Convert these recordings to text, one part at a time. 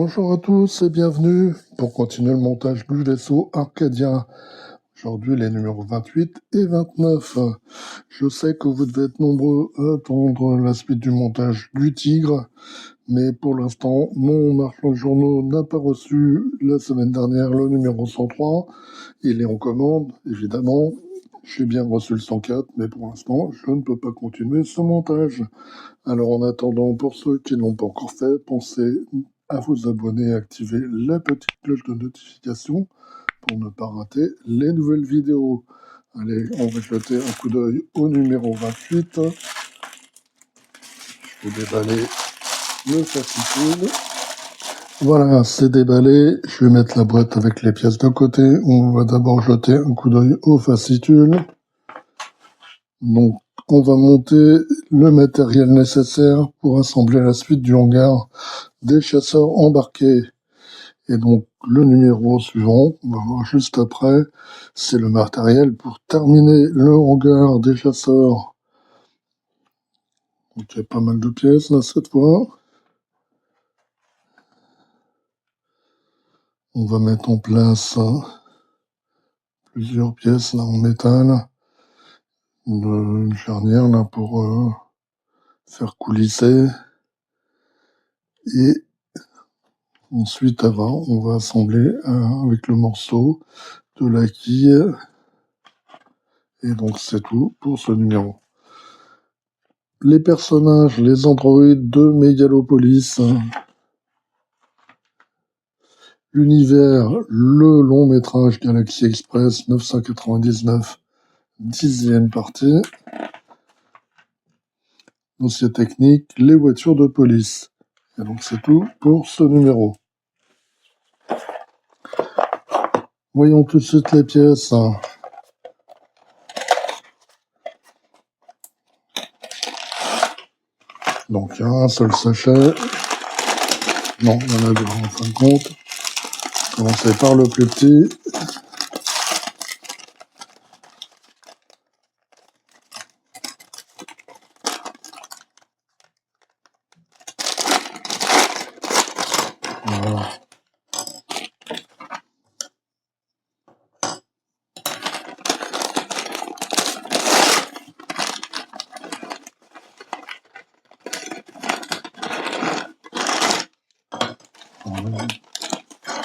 Bonjour à tous et bienvenue pour continuer le montage du vaisseau Arcadia. Aujourd'hui, les numéros 28 et 29. Je sais que vous devez être nombreux à attendre la suite du montage du Tigre, mais pour l'instant, mon marchand de journaux n'a pas reçu la semaine dernière le numéro 103. Il est en commande, évidemment. J'ai bien reçu le 104, mais pour l'instant, je ne peux pas continuer ce montage. Alors en attendant, pour ceux qui ne l'ont pas encore fait, pensez à vous abonner et activer la petite cloche de notification pour ne pas rater les nouvelles vidéos. Allez, on va jeter un coup d'œil au numéro 28. Je vais déballer le fascicule. Voilà, c'est déballé. Je vais mettre la boîte avec les pièces de côté. On va d'abord jeter un coup d'œil au fascicule. Donc, on va monter le matériel nécessaire pour assembler la suite du hangar des chasseurs embarqués. Et donc, le numéro suivant, on va voir juste après, c'est le matériel pour terminer le hangar des chasseurs. Donc, il y a pas mal de pièces là cette fois. On va mettre en place plusieurs pièces là en métal. Une charnière là pour faire coulisser. Et ensuite, avant, on va assembler avec le morceau de la quille. Et donc, c'est tout pour ce numéro. Les personnages, les androïdes de Megalopolis. L'univers, le long métrage Galaxy Express 999, 10e partie. Dossier technique, les voitures de police. Et donc, c'est tout pour ce numéro. Voyons tout de suite les pièces. Donc, il y a un seul sachet. Non, il y en a deux en fin de compte. Commencer par le plus petit. Voilà.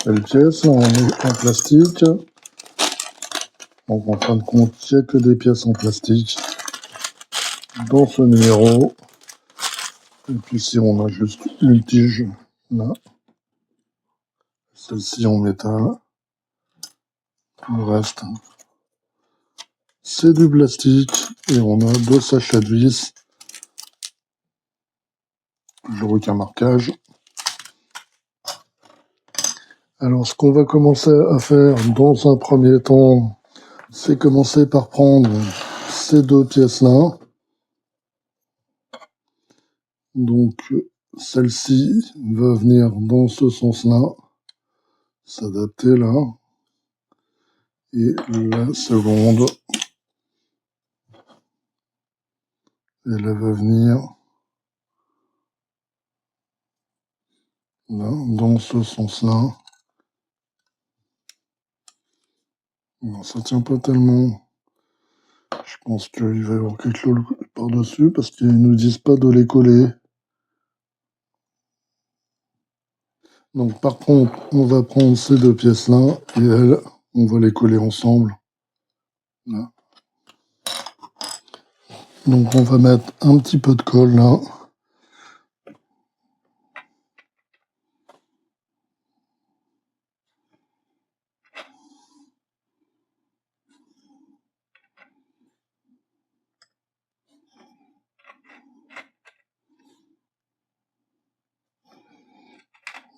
Belle pièce en plastique. Donc, en fin de compte, il n'y a que des pièces en plastique dans ce numéro. Et puis ici, on a juste une tige, là. Celle-ci en métal. Le reste, c'est du plastique. Et on a deux sachets de vis. Toujours aucun marquage. Alors, ce qu'on va commencer à faire dans un premier temps, c'est commencer par prendre ces deux pièces-là. Donc, celle-ci va venir dans ce sens-là, s'adapter là. Et la seconde, elle va venir là, dans ce sens-là. Non, ça tient pas tellement. Je pense qu'il va y avoir quelque chose par-dessus parce qu'ils nous disent pas de les coller. Donc par contre, on va prendre ces deux pièces-là et elles, on va les coller ensemble. Là. Donc on va mettre un petit peu de colle là.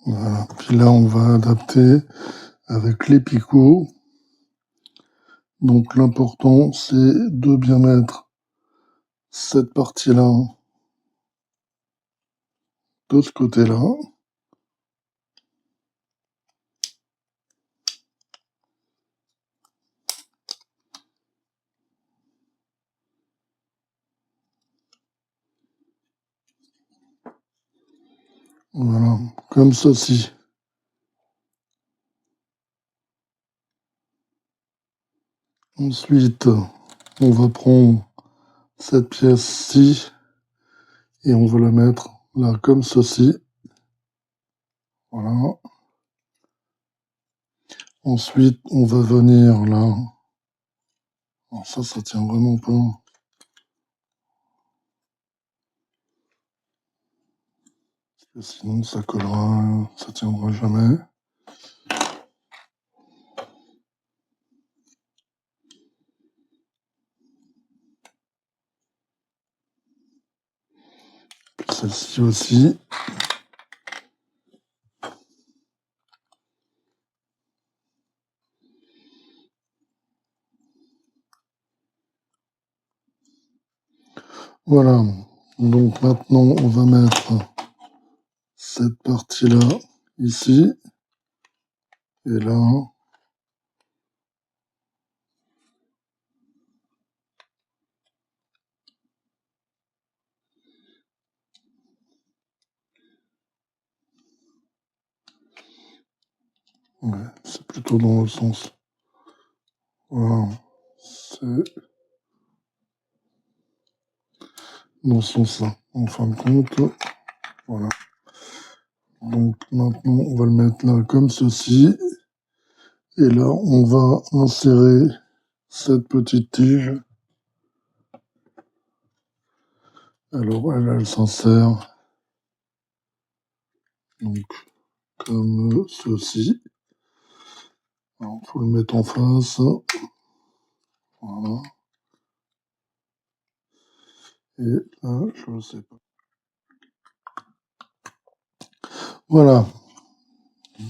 Voilà. Puis là, on va adapter avec les picots. Donc l'important, c'est de bien mettre cette partie-là de ce côté-là. Voilà, comme ceci. Ensuite, on va prendre cette pièce-ci et on va la mettre là comme ceci. Voilà. Ensuite, on va venir là. Alors ça tient vraiment pas. Parce que sinon, ça collera, ça tiendra jamais. Puis celle-ci aussi. Voilà. Donc maintenant, on va mettre cette partie-là ici. Et là. Ouais, c'est plutôt dans le sens. Voilà. C'est dans ce sens-là. En fin de compte, voilà. Donc maintenant, on va le mettre là comme ceci. Et là, on va insérer cette petite tige. Alors, elle s'insère donc comme ceci. Alors, faut le mettre en face. Voilà. Et là, je ne sais pas. Voilà.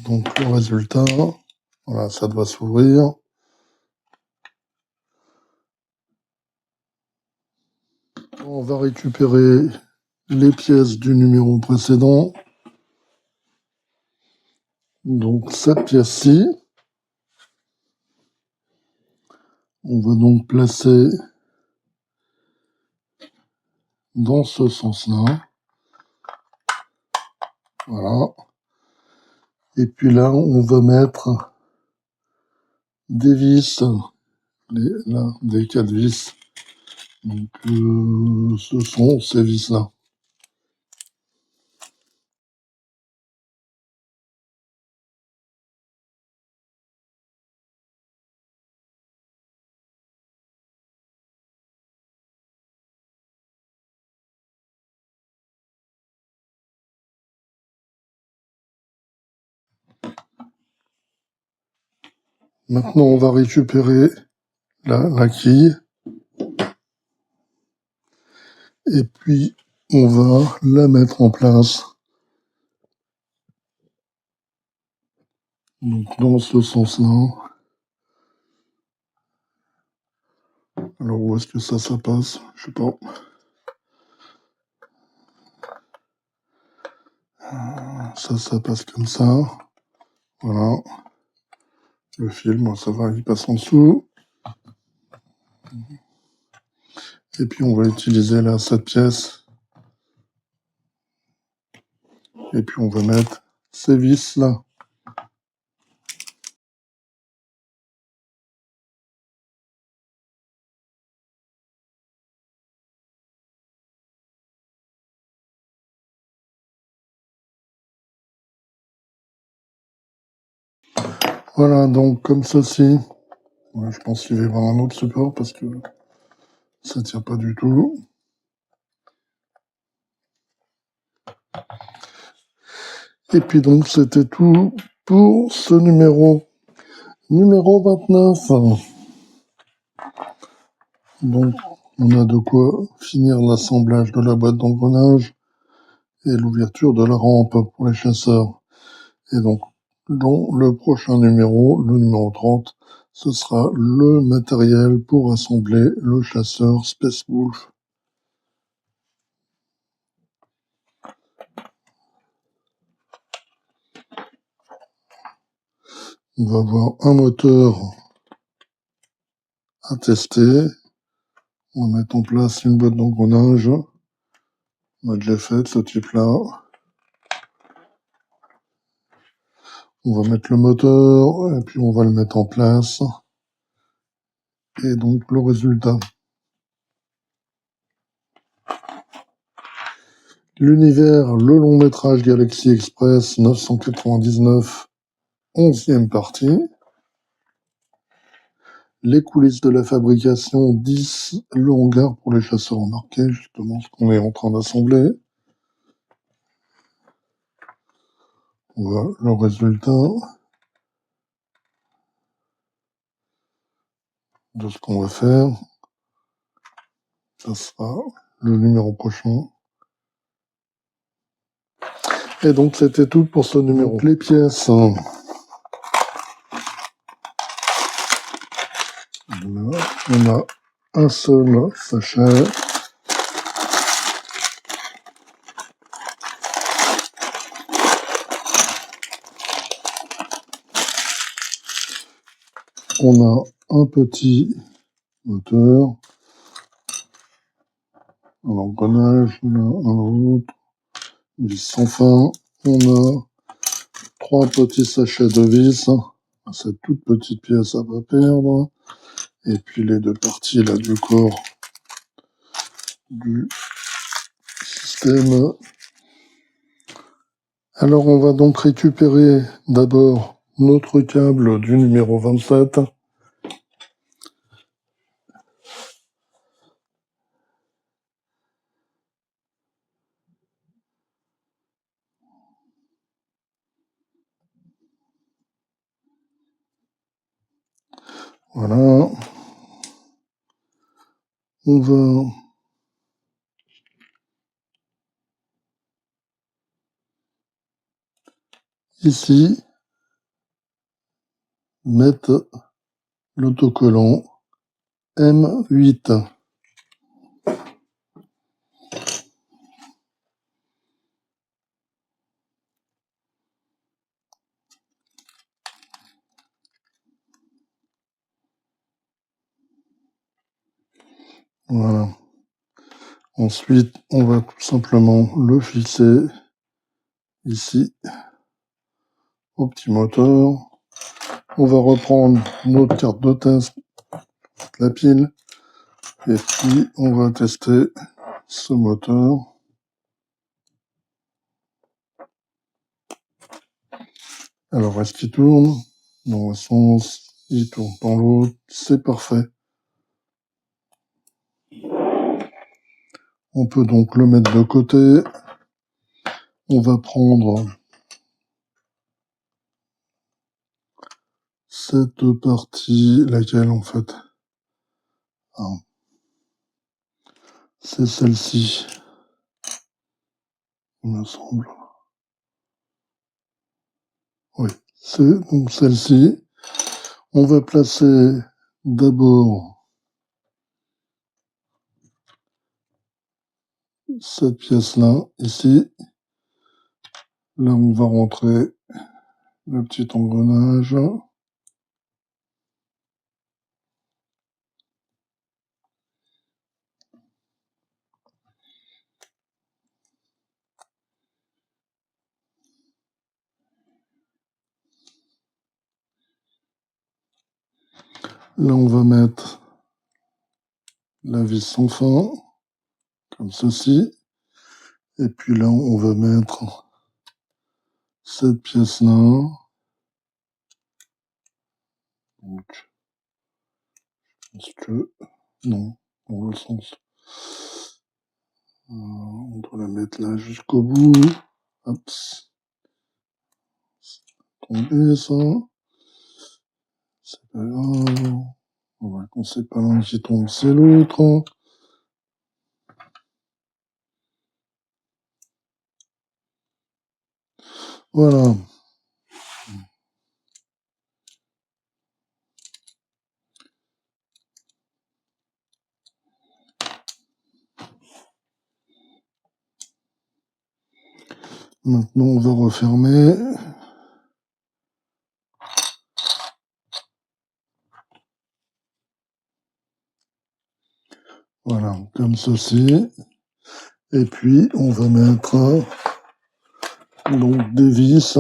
Donc, le résultat, voilà, ça doit s'ouvrir. On va récupérer les pièces du numéro précédent. Donc, cette pièce-ci, on va donc placer dans ce sens-là. Voilà. Et puis là, on va mettre des vis, là, des 4 vis. Donc, ce sont ces vis-là. Maintenant, on va récupérer la quille. Et puis, on va la mettre en place. Donc, dans ce sens-là. Alors, où est-ce que ça passe? Je sais pas. Ça passe comme ça. Voilà. Le fil, moi, ça va, il passe en dessous. Et puis, on va utiliser là, cette pièce. Et puis, on va mettre ces vis là. Voilà, donc comme ceci. Ouais, je pense qu'il va y avoir un autre support parce que ça tient pas du tout. Et puis donc, c'était tout pour ce numéro 29. Donc, on a de quoi finir l'assemblage de la boîte d'engrenage et l'ouverture de la rampe pour les chasseurs. Et donc, dans le prochain numéro, le numéro 30, ce sera le matériel pour assembler le chasseur Space Wolf. On va avoir un moteur à tester. On va mettre en place une boîte d'engrenage. On a déjà fait ce type-là. On va mettre le moteur et puis on va le mettre en place. Et donc le résultat. L'univers, le long métrage Galaxy Express 999, 11e partie. Les coulisses de la fabrication 10, le hangar pour les chasseurs embarqués, justement ce qu'on est en train d'assembler. Voilà le résultat de ce qu'on va faire. Ça sera le numéro prochain. Et donc c'était tout pour ce numéro. Donc, les pièces. Voilà, on a un seul sachet. On a un petit moteur, un engrenage, on a un autre, une vis sans fin. On a 3 petits sachets de vis, cette toute petite pièce à pas perdre. Et puis les 2 parties là du corps du système. Alors on va donc récupérer d'abord notre câble du numéro 27. Voilà. On va ici mettre l'autocollant M8. Voilà. Ensuite, on va tout simplement le fixer ici au petit moteur. On va reprendre notre carte de test, la pile, et puis on va tester ce moteur. Alors, est-ce qu'il tourne dans un sens, il tourne dans l'autre, c'est parfait. On peut donc le mettre de côté. On va prendre cette partie, laquelle en fait, c'est celle-ci, il me semble. Oui, c'est donc celle-ci. On va placer d'abord cette pièce-là, ici. Là, on va rentrer le petit engrenage. Là, on va mettre la vis sans fin, comme ceci. Et puis là, on va mettre cette pièce-là. Donc, je pense que... Non, dans le sens... on doit la mettre là jusqu'au bout. Hop. Tomber ça. C'est pas grave. On va qu'on sait pas l'un qui tombe, c'est l'autre. Voilà. Maintenant, on va refermer. Voilà, comme ceci. Et puis, on va mettre donc des vis.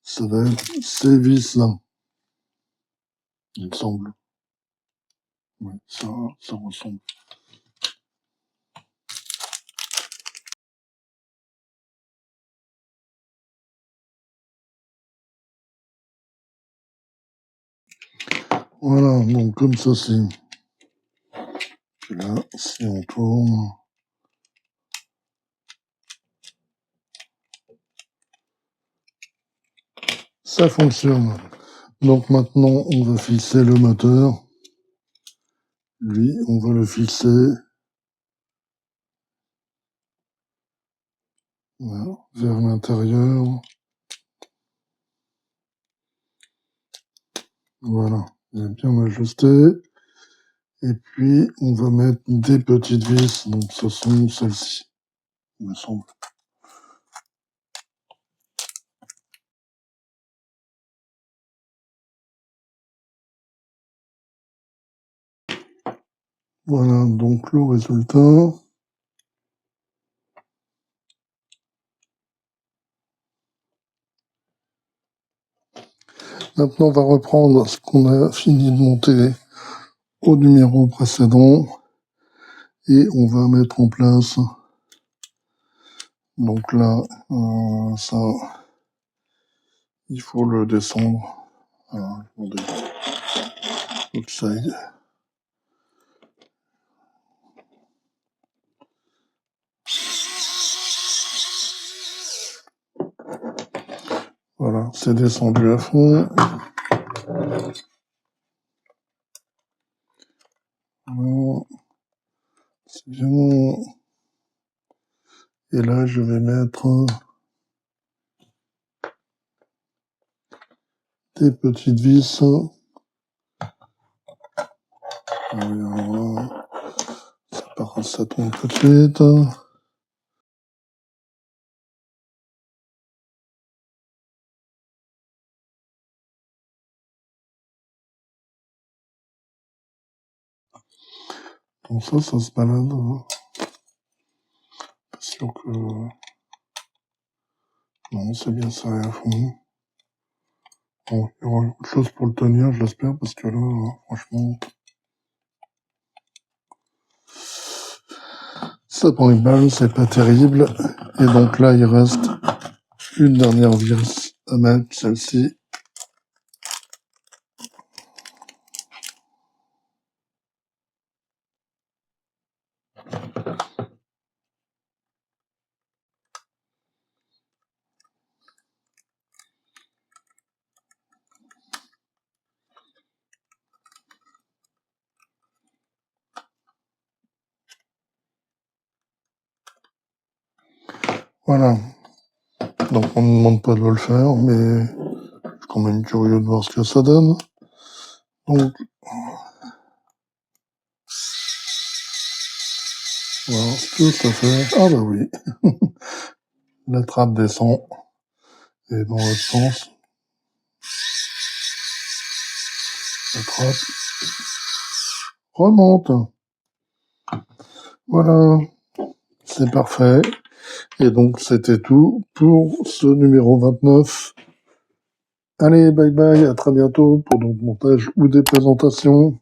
Ça va être ces vis-là. il me semble. Ouais, ça ressemble. Voilà, donc comme ceci. Puis là, si on tourne, ça fonctionne. Donc maintenant, on va fixer le moteur. Lui, on va le fixer voilà, vers l'intérieur. Voilà, il est bien ajusté. Et puis, on va mettre des petites vis. Donc, ce sont celles-ci, il me semble. Voilà, donc le résultat. Maintenant, on va reprendre ce qu'on a fini de monter au numéro précédent et on va mettre en place. Donc là, ça, il faut le descendre. Alors, attendez. Faut que ça aille. Voilà, c'est descendu à fond. Voilà. C'est bien. Et là, je vais mettre des petites vis. Alors, ça tombe tout de suite. Donc ça se balade. Pas sûr que... Non, c'est bien ça à fond. Bon, il y aura autre chose pour le tenir, j'espère, parce que là, franchement... Ça prend une balle, c'est pas terrible. Et donc là, il reste une dernière vis à mettre, celle-ci. Voilà. Donc on ne demande pas de le faire, mais je suis quand même curieux de voir ce que ça donne. Donc, voilà, tout à fait. Ah bah oui. La trappe descend. Et dans l'autre sens. La trappe remonte. Voilà. C'est parfait. Et donc, c'était tout pour ce numéro 29. Allez, bye bye, à très bientôt pour d'autres montages ou des présentations.